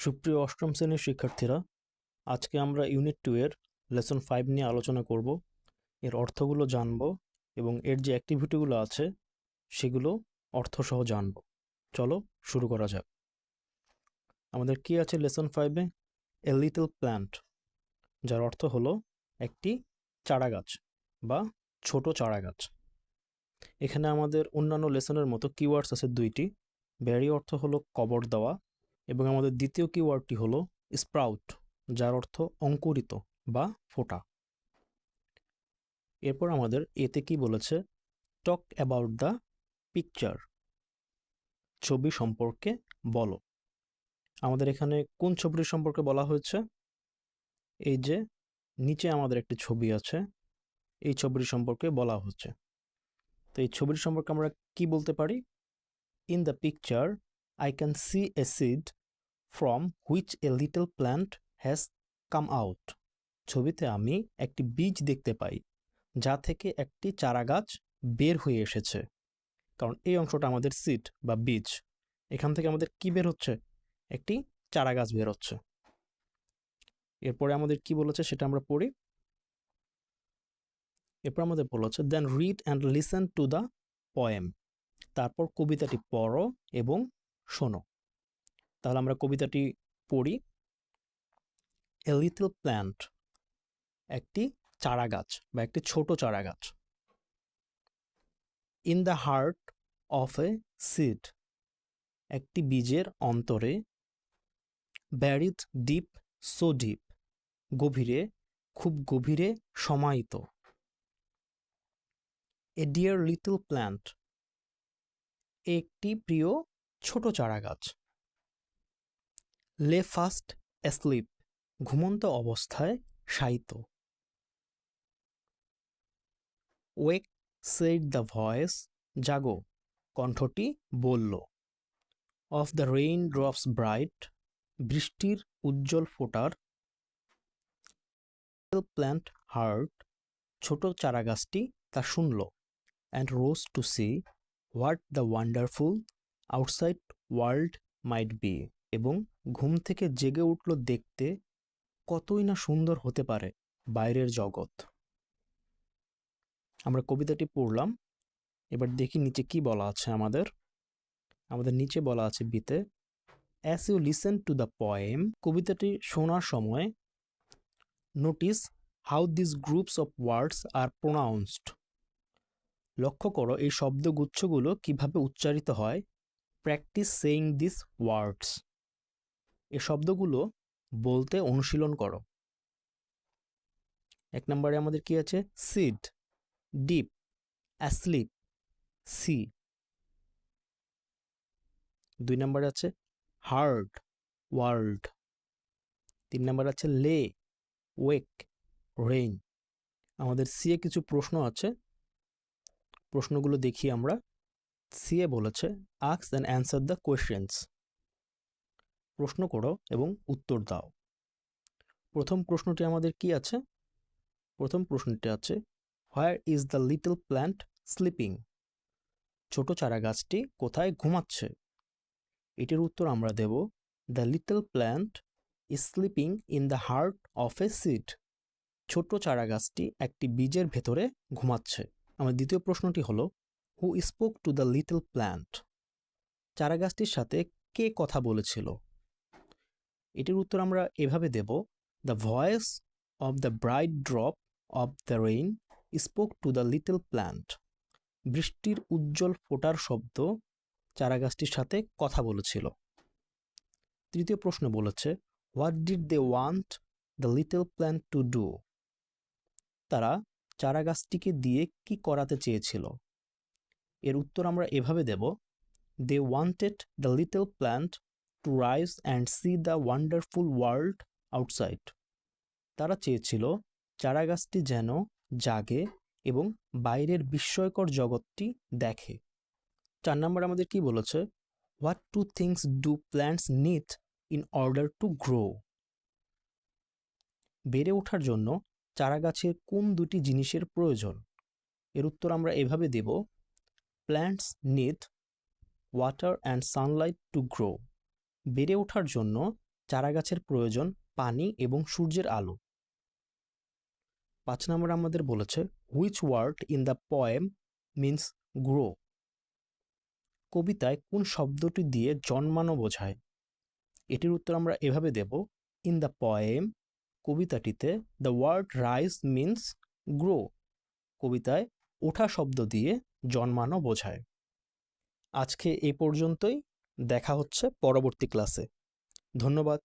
সুপ্রিয় অষ্টম শ্রেণীর শিক্ষার্থীরা, আজকে আমরা ইউনিট 2 এর লেসন 5 নিয়ে আলোচনা করব। এর অর্থগুলো জানব এবং এর যে অ্যাক্টিভিটিগুলো আছে সেগুলো অর্থসহ জানব। চলো শুরু করা যাক। আমাদের কি আছে লেসন 5-এ? এ লিটল প্ল্যান্ট, যার অর্থ হলো একটি চারা গাছ বা ছোট চারা গাছ। এখানে আমাদের অন্যান্য লেসনের মতো কিওয়ার্ডস আছে দুইটি। ব্যারি অর্থ হলো কবর দেওয়া, এবং আমাদের দ্বিতীয় কিওয়ার্ডটি হলো স্প্রাউট, যার অর্থ অঙ্কুরিত বা ফোটা। এরপর আমাদের এতে কি বলেছে? টক অ্যাবাউট দ্য পিকচার, ছবি সম্পর্কে বলো। আমাদের এখানে কোন ছবির সম্পর্কে বলা হয়েছে? এই যে নিচে আমাদের একটি ছবি আছে, এই ছবির সম্পর্কে বলা হচ্ছে। তো এই ছবির সম্পর্কে আমরা কি বলতে পারি? In the picture I can see a seed from which a little plant has come out. ছবিতে আমি একটি বীজ দেখতে পাই, যা থেকে একটি চারা গাছ বের হয়ে এসেছে। কারণ এই অংশটা আমাদের সিড বা বীজ, এখান থেকে আমাদের কি বের হচ্ছে? একটি চারা গাছ বের হচ্ছে। এরপরে আমাদের কি বলেছে সেটা আমরা পড়ি। এরপর আমাদের বলেছে then read and listen to the poem. তারপর কবিতাটি পড়ো এবং শোনো। তাহলে আমরা কবিতাটি পড়ি। এ লিটল প্ল্যান্ট, একটি চারা গাছ বা একটি ছোট চারা গাছ। In the heart of a seed, একটি বীজের অন্তরে। ব্যারিড ডিপ, সো ডিপ, গভীরে, খুব গভীরে সমাহিত। এ ডিয়ার লিটল প্ল্যান্ট, একটি প্রিয় ছোট চারা গাছ। লে ফাস্ট অ্যাসলিপ, ঘুমন্ত অবস্থায় শায়িত। ওয়েক সেড দ্য ভয়েস, জাগো, কণ্ঠটি বলল। Of the rain drops bright, বৃষ্টির উজ্জ্বল ফোঁটার। প্ল্যান্ট হার্ট, ছোট চারা গাছটি তা শুনল। And rose to see what the wonderful outside world might be, এবং ঘুম থেকে জেগে উঠল দেখতে কতই না সুন্দর হতে পারে বাইরের জগৎ। আমরা কবিতাটি পড়লাম। এবার দেখি নিচে কি বলা আছে আমাদের। নিচে বলা আছে বিতে, as you listen to the poem, কবিতাটি শোনার সময় notice how this groups of words are pronounced, লক্ষ্য করো এই শব্দগুচ্ছগুলো কিভাবে উচ্চারিত হয়। প্র্যাকটিস সেইং দিস ওয়ার্ডস, এই শব্দগুলো বলতে অনুশীলন করো। 1 নম্বরে আমাদের কি আছে? Seed, deep, asleep, C. 2 নম্বরে আছে হার্ট, ওয়ার্ল্ড। 3 নম্বরে আছে লে, ওয়েক, রেইন। আমাদের সিয়ে কিছু প্রশ্ন আছে, প্রশ্নগুলো দেখি আমরা। সিয়ে বলেছে ask and answer the questions, প্রশ্ন করো এবং উত্তর দাও। প্রথম প্রশ্নটি আমাদের কি আছে? প্রথম প্রশ্নটি আছে where is the little plant sleeping, ছোট চারা গাছটি কোথায় ঘুমাচ্ছে। এটির উত্তর আমরা দেব the little plant is sleeping in the heart of a seed, ছোট চারা গাছটি একটি বীজের ভেতরে ঘুমাচ্ছে। আমার দ্বিতীয় প্রশ্নটি হলো who spoke to the little plant, চারা গাছটির সাথে কে কথা বলেছিল। এটির উত্তর আমরা এভাবে দেব the voice of the bright drop of the rain spoke to the little plant, বৃষ্টির উজ্জ্বল ফোঁটার শব্দ চারা গাছটির সাথে কথা বলেছিল। তৃতীয় প্রশ্ন বলেছে what did they want the little plant to do, তারা চারা গাছটিকে দিয়ে কি করাতে চেয়েছিল। এর উত্তর আমরা এভাবে দেব they wanted the little plant to rise and see the wonderful world outside, তারা চেয়েছিল চারা গাছটি যেন জাগে এবং বাইরের বিস্ময়কর জগৎটি দেখে। 4 নম্বর আমাদের কি বলেছে what to things do plants need in order to grow, বেড়ে ওঠার জন্য চারা গাছের কোন দুটি জিনিসের প্রয়োজন। এর উত্তর আমরা এভাবে দেব plants need water and sunlight to grow, বেড়ে ওঠার জন্য চারাগাছের প্রয়োজন পানি এবং সূর্যের আলো। 5 নম্বর আমাদের বলেছে which word in the poem means grow. কবিতায় কোন শব্দটি দিয়ে জন্মানো বোঝায়? এটির উত্তর আমরা এভাবে দেব, ইন দ্য পোয়েম, কবিতাটিতে the word rise means grow, কবিতায় ওঠা শব্দ দিয়ে জন্মানো বোঝায়। আজকে এই পর্যন্তই, দেখা হচ্ছে পরবর্তী ক্লাসে। ধন্যবাদ।